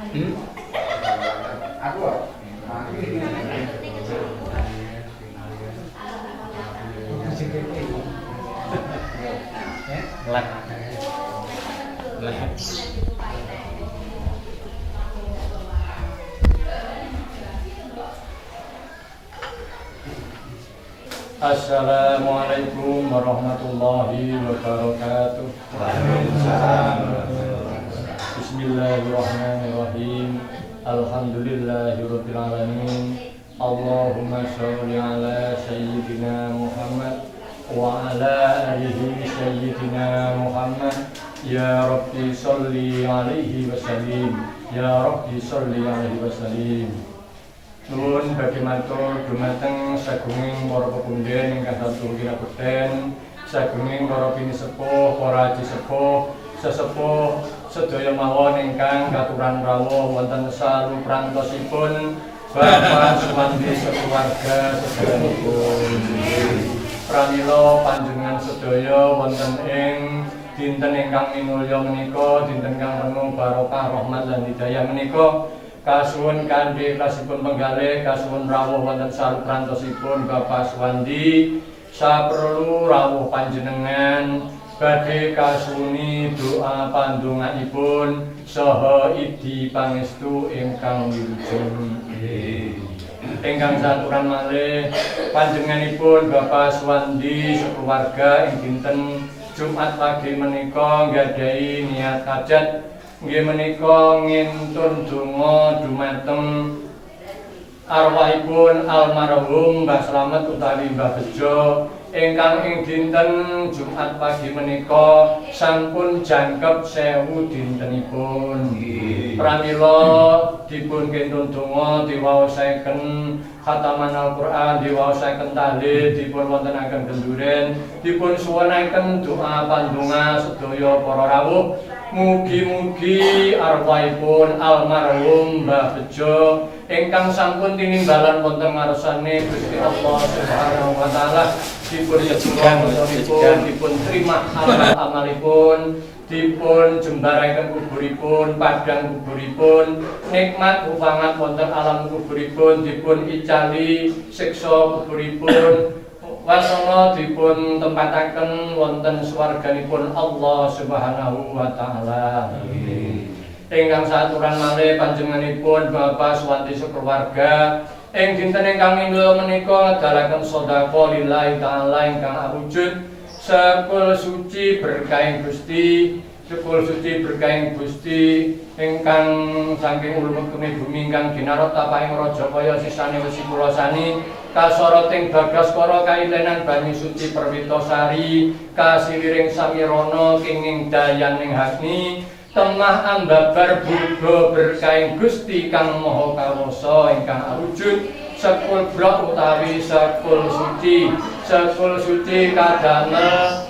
Aku Lek. Assalamualaikum warahmatullahi wabarakatuh. Waalaikumsalam. Bismillahirrahmanirrahim. Alhamdulillahirabbil alamin. Allahumma sholli ala sayyidina Muhammad wa ala alihi sayyidina Muhammad. Ya Rabbi sholli alaihi wasallim. Ya Rabbi sholli alaihi wasallim. Nuwun badhe matur dumateng sagunging para pepundhen ingkang sampun kinabekten, sagunging para pinisepuh, para aji sepuh, sesepuh sedaya mawon ingkang katuran rawuh wonten saluprantosipun Bapak Suwandi sekeluarga sedayanipun. Pramila panjenengan sedaya wonten ing dinten ingkang minulya menika, dinten ingkang penuh barokah rahmat lan hidayah menika. Kasuwun kanthi ikhlasipun penggalih kasuwun rawuh wonten saluprantosipun Bapak Suwandi saperlu rawuh panjenengan badhe kasuni doa pandonganipun saha idi pangestu ingkang wilujeng. Ingkang saturan malih panjenenganipun Bapak Suwandi sekeluarga ing dinten Jumat pagi menika nggadahi niat hajat nggih menika ngintun donga dumateng arwahipun almarhum Mbah Slamet utawi Mbah Bejo ingkang ing dinten Jumat pagi menika sampun jangkep 1000 dintenipun. Pramila dipun kintun donga diwaosaken khataman Al-Qur'an, diwaosaken tahlil, dipun wontenaken genduren, dipun suwunaken doa pandonga sedaya para rawuh. Mugi-mugi arwahipun almarhum Mbah Bejo ingkang sampun tinimbalan wonten ngarsane Gusti Allah Subhanahu wa taala dipun yeksukan dipun terima amal-amalipun, dipun jembaraken kuburipun, padang kuburipun, nikmat upangat wonten alam kuburipun, dipun icali siksa kuburipun, wasana dipun tempataken wonten swarganipun Allah Subhanahu wa taala. Ingkang saturan malih panjenenganipun Bapak Suwandi sekeluarga ing dinten ingkang minulya menika ngedalaken sedekah lillahi taala ingkang awujud sekul suci berkahing Gusti, sekul suci berkahing Gusti ingkang saking ulumipun bumi ingkang ginarep tapaing raja kaya sisane wesi kula sani kasoroting bagaskara kailenan banyu suci Perwitasari kasiliring samirana kenging dayaning hagni temah ambabar buga berkahing Gusti kang maha kawasa ingkang awujud sekul blok utawi sekul suci kadamel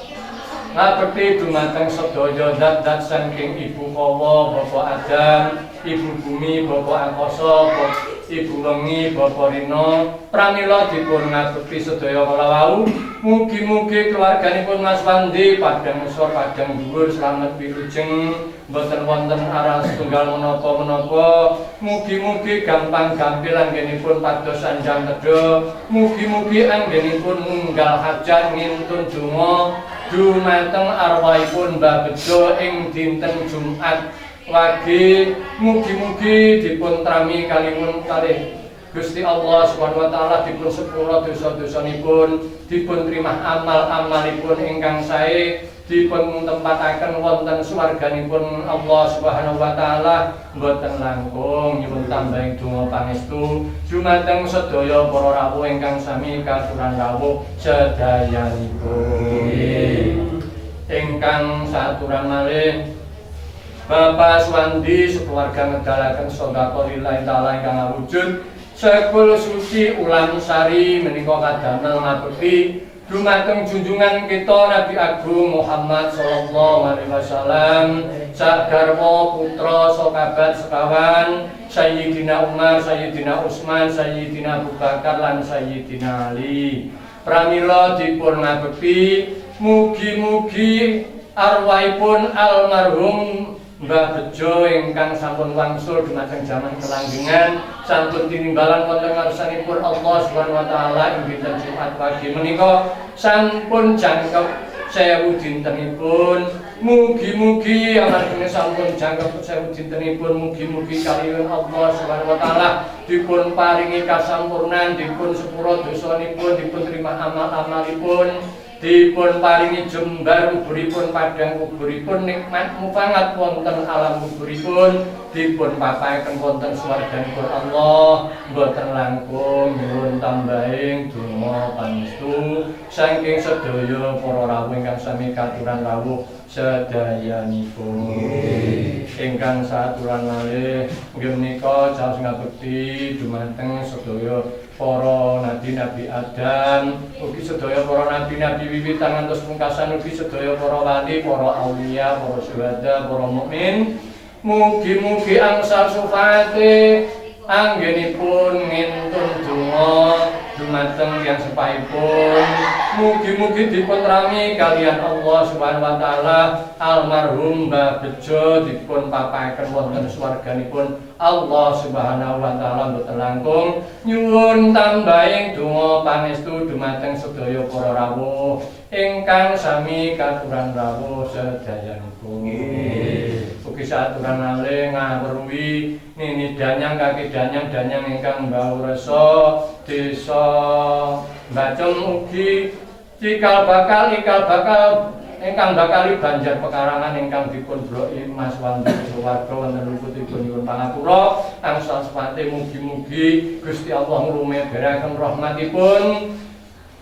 ngabekti dumateng sedaya zat-zat saking Ibu Hawa, Bapak Adam, Ibu Bumi, Bapak Angkasa, Ibu Wengi, Bapak Rina. Pramila dipun ngabekti sedaya kala wau. Mugi-mugi keluarganipun Mas Wandi padang ngesor padang dhuwur slamet wilujeng boten wonten aral setunggal menapa-menapa. Mugi-mugi gampang gampil anggenipun pados sanjang tedha. Mugi-mugi anggenipun nunggal hajat ngintun donga dumateng arwahipun Mbah Bejo ing dinten Jumat wage. Mugi-mugi dipun trami kaliwun kalih Gusti Allah Subhanahu wa taala, dipun sepura dosa-dosanipun, dipun trimah amal-amalipun ingkang sae, dipun tempataken wonten swarganipun Allah Subhanahu wa taala. Mboten langkung nyuwun tambahing donga pangestu dumateng sedaya para rawuh ingkang sami katuran rawuh sedayanipun. Ingkang saturan malih Bapak Suwandi sekeluarga ngedalaken sedekah lillahi taala ingkang awujud sekul suci ulam sari menika kadamel ngabekti dumateng junjungan kita Nabi Agung Muhammad sallallahu alaihi wasallam, sak garwa putra sakabat sekawan Sayyidina Umar, Sayyidina Utsman, Sayyidina Abu Bakar lan Sayyidina Ali. Pramila dipun ngabekti mugi-mugi arwahipun almarhum Mbah Bejo ingkang sampun wangsul dumateng jaman kelanggengan sampun tinimbalan wonten ngarsanipun Allah Subhanahu wa taala ing dinten Jumat wage menika sampun jangkep 1000 dintenipun. Mugi-mugi amarga sampun jangkep 1000 dintenipun, mugi-mugi kaliyan Allah Subhanahu wa taala dipun paringi kasampurnan, dipun sepura dosanipun, dipun terima amal-amalipun, dipun paringi jembar kuburipun, padang kuburipun, nikmat mufangat wonten alam kuburipun, dipun papaken wonten swarganipun Allah, boten langkung nyuwun tambahing donga pangestu saking sedaya para rawuh ingkang sami katuran rawuh sedayanipun. Ingkang saturan malih inggih menika jaos ngabekti dumateng sedaya para nabi-nabi Adam, ugi sedaya para nabi-nabi wiwitan ngantos pungkasan, ugi sedaya para wali, para auliya, para syuhada, para mukmin. Mugi-mugi angsal syafaate anggenipun ngintun donga dumateng tiyang sepaipun. Mugi-mugi dipun rami kaliyan Allah Subhanahu wa taala almarhum Mbah Bejo dipun papaken wonten swarganipun Allah Subhanahu wa taala boten langkung nyuwun tambahing donga pangestu dumateng sedaya para rawuh ingkang sami katuran rawuh sedayanipun. Ugi saturan malih ngawruhi nini danyang kaki danyang ingkang mbau resa desa Bacem ugi ikal bakal ingkang bakali banjar pekarangan ingkang dipun broki Mas Wandi Suwarga wonten luputipun nyuwun pangapura angsal sepate mugi-mugi Gusti Allah ngrumebaraken rahmatipun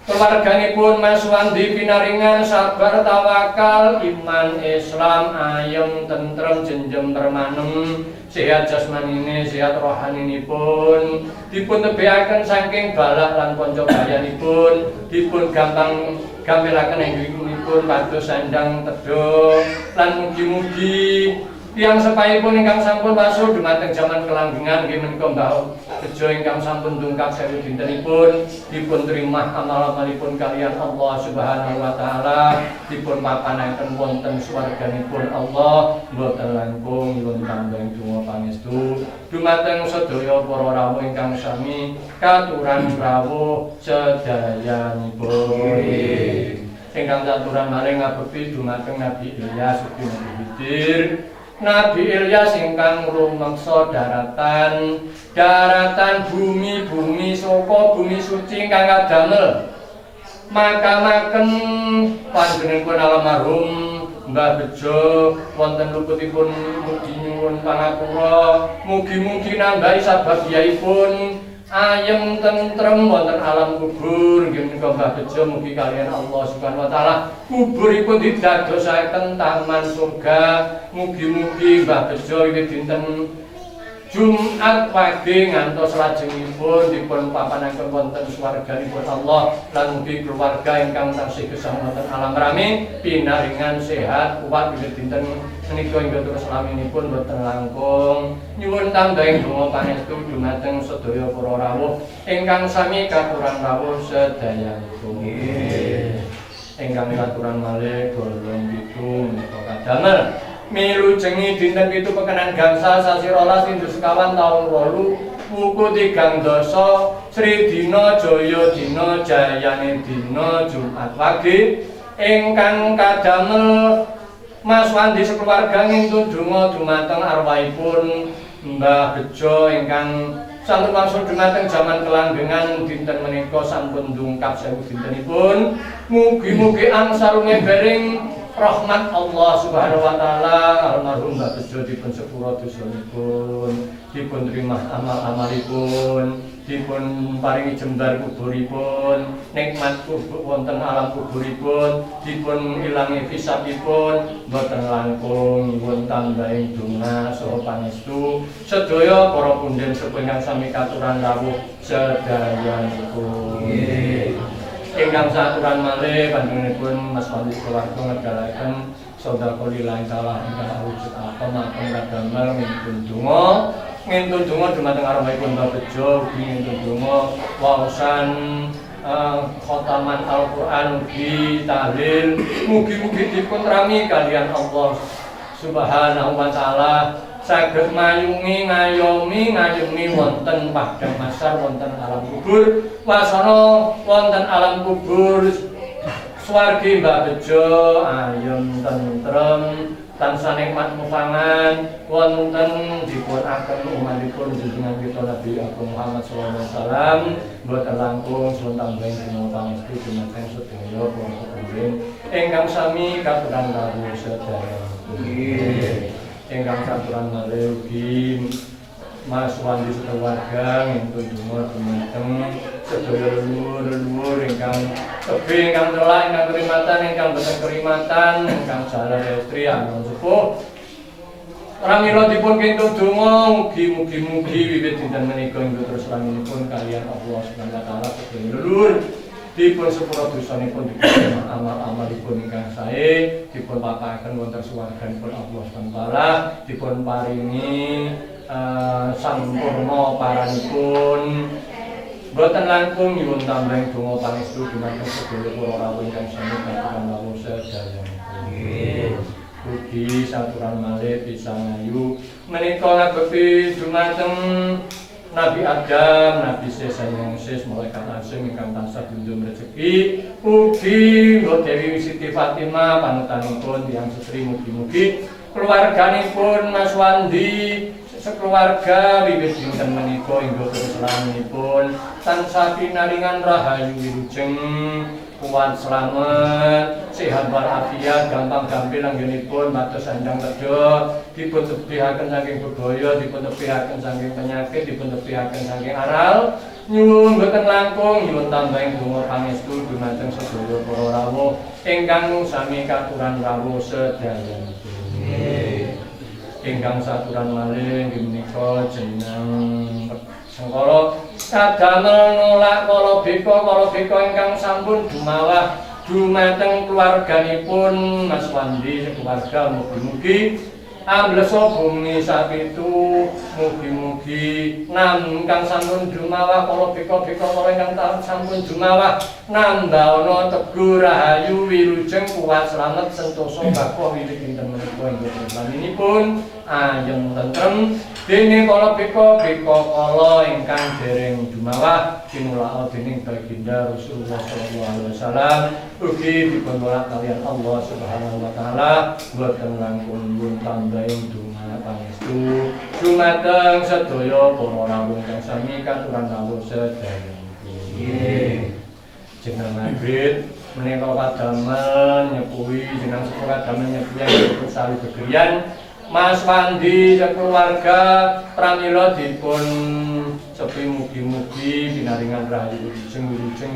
keluarganipun Mas Wandi pinaringan sabar tawakal iman Islam ayem tentrem jenjem permanem sehat jasmanine sehat rohaninipun dipun tebihaken saking balak lan panca bayanipun dipun gampang gampelaken ingginipun pados sandang tedo lan mugi-mugi tiyang sepaipun ingkang sampun wasuh dumateng jaman kelanggengan nggih menika Mbah Bejo ingkang sampun tungkap 1000 dintenipun dipun terima amal-amalipun kaliyan Allah Subhanahu wa taala dipun papanaken wonten swarganipun Allah boten langkung nyuwun tambahing donga pangestu dumateng sedaya para rawuh ingkang sami katuran rawuh sedayanipun. Ingkang katuran malih ngabekti dumateng Nabi Ilyas ugi Nabi Khidir. Nabi Ilyas ingkang rumangsa daratan bumi saka bumi suci ingkang kadamel makamaken panjenenganipun almarhum Mbah Bejo wonten luputipun mugi nyuwun pangapura mugi-mugi nambahi sababiyaipun ayem tentrem wonten alam kubur nggih menika Mbah Bejo mugi kaliyan Allah Subhanahu wa taala kuburipun didadosaken taman surga mugi-mugi Mbah Bejo iki dinten Jumat pagi ngantos lajengipun dipun papanaken wonten swarganipun Allah lan mugi keluarga ingkang tansih gesang wonten alam rame pinaringan sehat kuat wiwit dinten menika inggih terus laminipun boten langkung nyuwun tambahing donga pangestu dumateng sedaya para rawuh ingkang sami katuran rawuh sedayanipun. Ingkang katuran malih golong pitu menika kadamel milu jengi dinten 7 pekenan gangsal sasi 12 Indus sekawan taun 8 wuku 3 dasa Sri Dina Jaya Dina Jayane Dina Jumat wage ingkang kadamel Mas Wandi sekeluarga ngintun donga dumateng arwahipun Mbah Bejo ingkang sampun wangsul dumateng jaman kelanggengan dinten menika sampun ndungkap 1000 dintenipun mugi-mugi angsal ngembering rahmat Allah Subhanahu wa taala almarhum Mbah Bejo dipun sepura dosanipun dipun terima amal-amalipun dipun paringi jembar kuburipun nikmat kubur wonten alam kuburipun dipun ilangi hisabipun boten langkung nyuwun tambahing donga saha pangestu sedaya para punden sepuh ingkang sami katuran rawuh sedayanipun. Ingkang saturan malih panjenenganipun Mas Wandi keluarga ngedalaken sedekah lillahi taala ingkang awujud apa matur kadamel ngintun donga dumateng arwahipun Mbah Bejo ugi ngintun donga waosan khotaman Al-Qur'an ugi tahlil mugi-mugi dipun rami kaliyan Allah Subhanahu wa ta'ala saged mayungi ngayomi wonten padang mahsyar wonten alam kubur wasana wonten alam kubur swargi Mbah Bejo ayem tentrem tansah nikmat mufangan wonten dipun aken umatipun junjungan kita Nabi Agung Muhammad sallallahu alaihi wasallam boten langkung sun tambah dina pangestu dumateng sedaya para pemimpin ingkang sami katuran kawula sedaya. Ingkang saturan malih ugi Mas Wandi sekeluarga ngentun donga dumateng sedaya leluhur ingkang tebih ingkang telak ingkang kerimatan ingkang boten kerimatan ingkang jalan estri anom sepuh pramila dipun kentun donga mugi-mugi wiwit dinten menika ing terus raminipun kaliyan Allah Subhanahu wa taala sedaya leluhur dipun sepura dosanipun dipun amal-amalipun ingkang sae dipun papaken wonten swarganipun Allah Subhanahu wa taala dipun paringi sampurna paranipun boten langkung nyuwun tambah donga pangestu dumateng sedaya para rawuh ingkang sami katuran rawuh sedayanipun. Ugi saturan malih pisang ayu menika ngabekti dumateng Nabi Adam, Nabi Yesus, malaikat Hasyim ingkang tansah junjung rezeki. Ugi Dewi Siti Fatimah panutanipun tiyang setri mugi-mugi keluarganipun Mas Wandi sekeluarga wiwit dinten menika hingga terus laminipun tansah pinaringan rahayu wilujeng kuat selamat sehat walafiat gampang gampil anggenipun matos sanjang tejo dipun tebihaken saking bebaya dipun tebihaken saking penyakit dipun tebihaken saking aral nyuwun boten langkung nyuwun tambahing donga pangestu dumateng sedaya para rawuh ingkang sami katuran rawuh sedayanipun. Ingkang saturan malih inggih menika jeneng Sengkala kadamel nolak kala beka ingkang sampun dumawah dumateng keluarganipun Mas Wandi sekeluarga mugi-mugi amblesa bumi sapitu mugi-mugi ingkang sampun dumawah kala beka ingkang sampun dumawah nambahana teguh rahayu wilujeng kuat slamet sentosa bakoh wiwit dinten menika inggih laminipun ayem tentrem dene kala beka kala ingkang dereng dumawah tinulak dening baginda Rasulullah sallallahu alaihi wasallam ugi dipun nolak kaliyan Allah Subhanahu wa taala boten langkung nyuwun tambahin donga pangestu dumateng sedaya para rawuh ingkang sami katuran rawuh sedayanipun. Jeneng maghrib menika kadamel nyepuhi jeneng sekolah kadamel nyepuhi sari begriyan Mas Wandi sekeluarga pramila dipun sepi mugi-mugi pinaringan rahayu wilujeng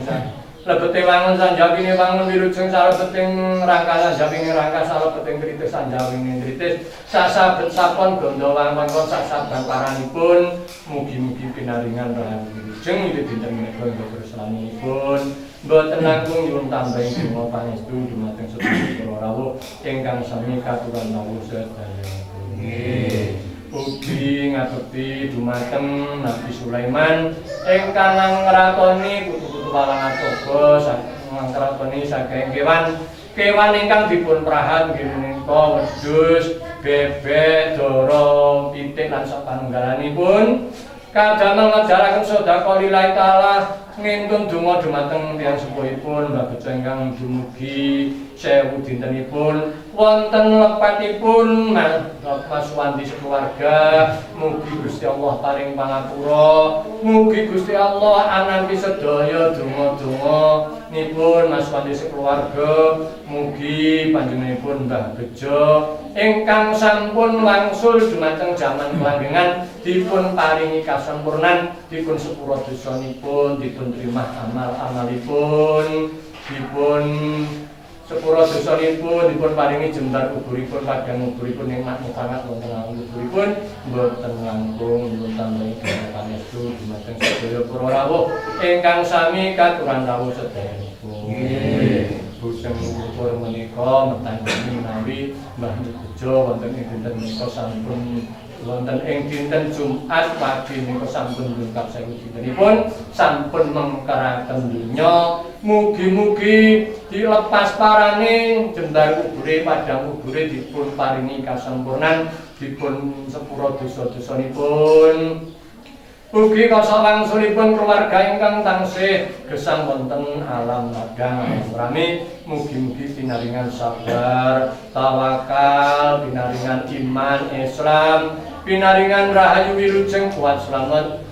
lebete wangun sanjawine wangun wilujeng salebeting rangka sanjawine rangka salebeting kritis sanjawine kritis sasabet sapon gondo wangun sasaban paranipun mugi-mugi pinaringan rahayu wilujeng wiwit dinten menika terus laminipun boten langkung nyuwun tambahin donga pangestu dumateng sedaya para rawuh ingkang sami katuran rawuh sedayanipun. Ugi ngabekti dumateng Nabi Sulaiman ingkang ngratoni putu-putu walang atoba ngratoni saking kewan ingkang dipun prahat nggih menika wedhus, bebek, dara, pitik lan sapanunggalanipun kadamel ngajaraken sedekah lillahi taala ngintun donga dumateng tiyang sepuhipun Mbah Bejo ingkang dumugi 1000 dintenipun wonten lepatipun Mas Wandi sekeluarga mugi Gusti Allah paring pangapura mugi Gusti Allah anampi sedaya donga-donga nipun Mas Wandi sekeluarga mugi panjenenganipun Mbah Bejo ingkang sampun wangsul dumateng jaman kelanggengan dipun paringi kasempurnan dipun sepura dosanipun dipun terima amal-amalipun dipun sepura dosanipun dipun paringi jembar kuburipun padang kuburipun nikmat mufangat wonten alam kuburipun boten langkung nyuwun tambahi donga pangestu dumateng sedaya para rawuh ingkang sami katuran rawuh sedayanipun. Buseng ukur menika metandani menawi Mbah Bejo wonten ing dinten menika sampun wonten ing dinten Jumat wagi menika sampun lengkap sewu dintenipun sampun mengkaraken donya mugi-mugi dilepas parane jembar kubure padang kubure dipun paringi kasempurnan dipun sepura dosa-dosanipun ugi kasa wangsulipun keluarga ingkang tansih gesang wonten alam magang rami mugi-mugi pinaringan sabar tawakal pinaringan iman Islam pinaringan rahayu wilujeng kuat selamat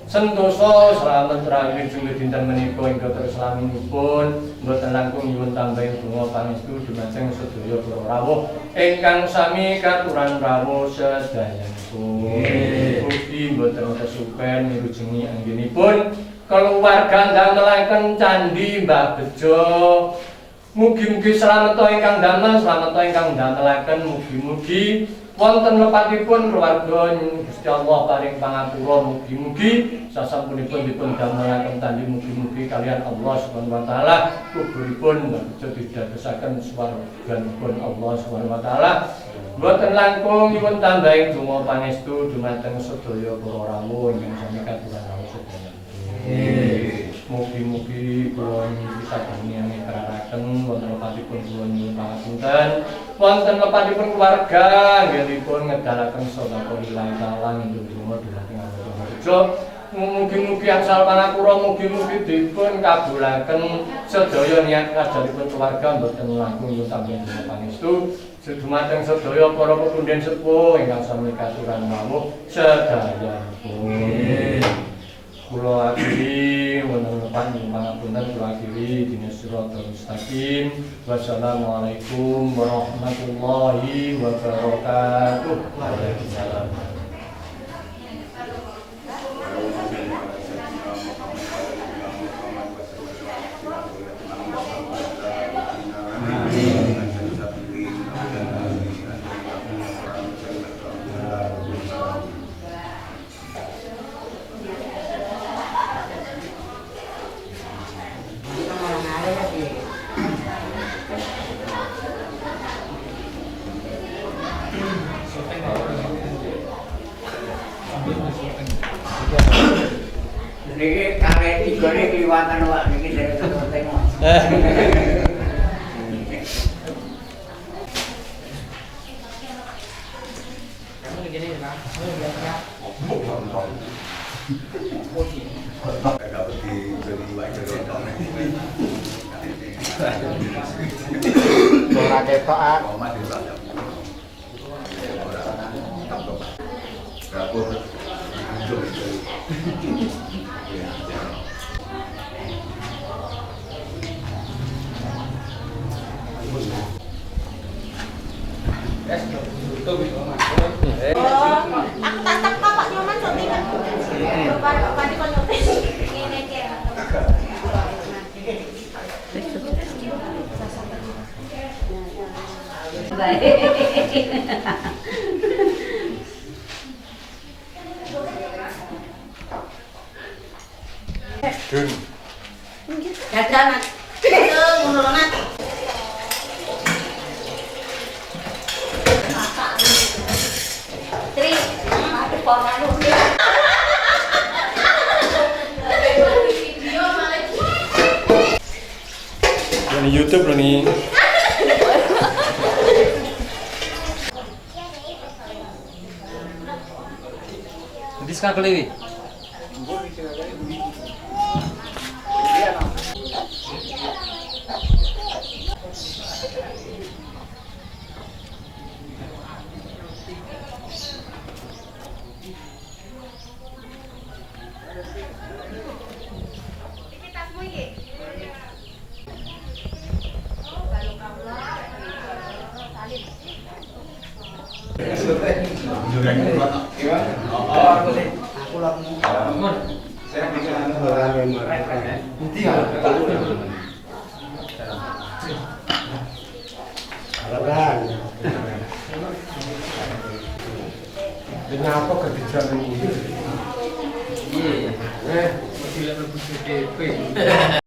sentosa selamat rahayu wilujeng dinten menika ingkang terslaminipun mboten langkung nyuwun tambahin donga pangestu dumateng sedaya para rawuh ingkang sami katuran rawuh sedayanipun ugi mboten kesupen milujengi anggenipun keluarga ndamelaken candi Mbah Bejo mugi-mugi slamet ingkang damel slamet ingkang ndamelaken mugi-mugi wonten lepatipun keluarga Gusti Allah paring pangapura mugi-mugi sasampunipun dipun damelaken candi mugi-mugi kalian Allah Subhanahu wa taala kuburipun Mbah Bejo didadosaken swarganipun Allah Subhanahu wa taala mboten langkung nyuwun tambahi donga pangestu dumateng sedaya para rawuh ingkang sami katuran rawuh sedaya. Mugi-mugi kula bisa panjenengan keraraken wonten lepatipun kula nyuwun pangapunten wonten lepatipun keluarga anggenipun ngedalaken sedaya lillahi taala ngundung donga dhumateng Mbah Bejo. Mugi-mugi angsal panapura mugi-mugi dipun kabulaken sedaya niat kajalipun keluarga mboten langkung nyuwun tambahi donga pangestu dumateng sedaya para pepundhen sepuh ingkang sami katuran rawuh sedayanipun. Kula akhiri wonten pangapunten kula akhiri dina siratal mustaqim. Wassalamualaikum warahmatullahi wabarakatuh. Waalaikumsalam. Niki karek tigone kliwatan wak niki dari tengok. Kamu begini ya, Bang. Agak pergi jadi wajar dong. Ora ketok ah. Mama di sana. Dapur. Aku tak tak Pak Nyoman syuting kan. Pak kon syuting. Ngene iki. Dun. Dadan. Ngono nat. Tri, ada porno lu. Di YouTube loh nih. Jadi sekarang keliwi. Kenapa kebijakan ini? Iya. Tidak lebih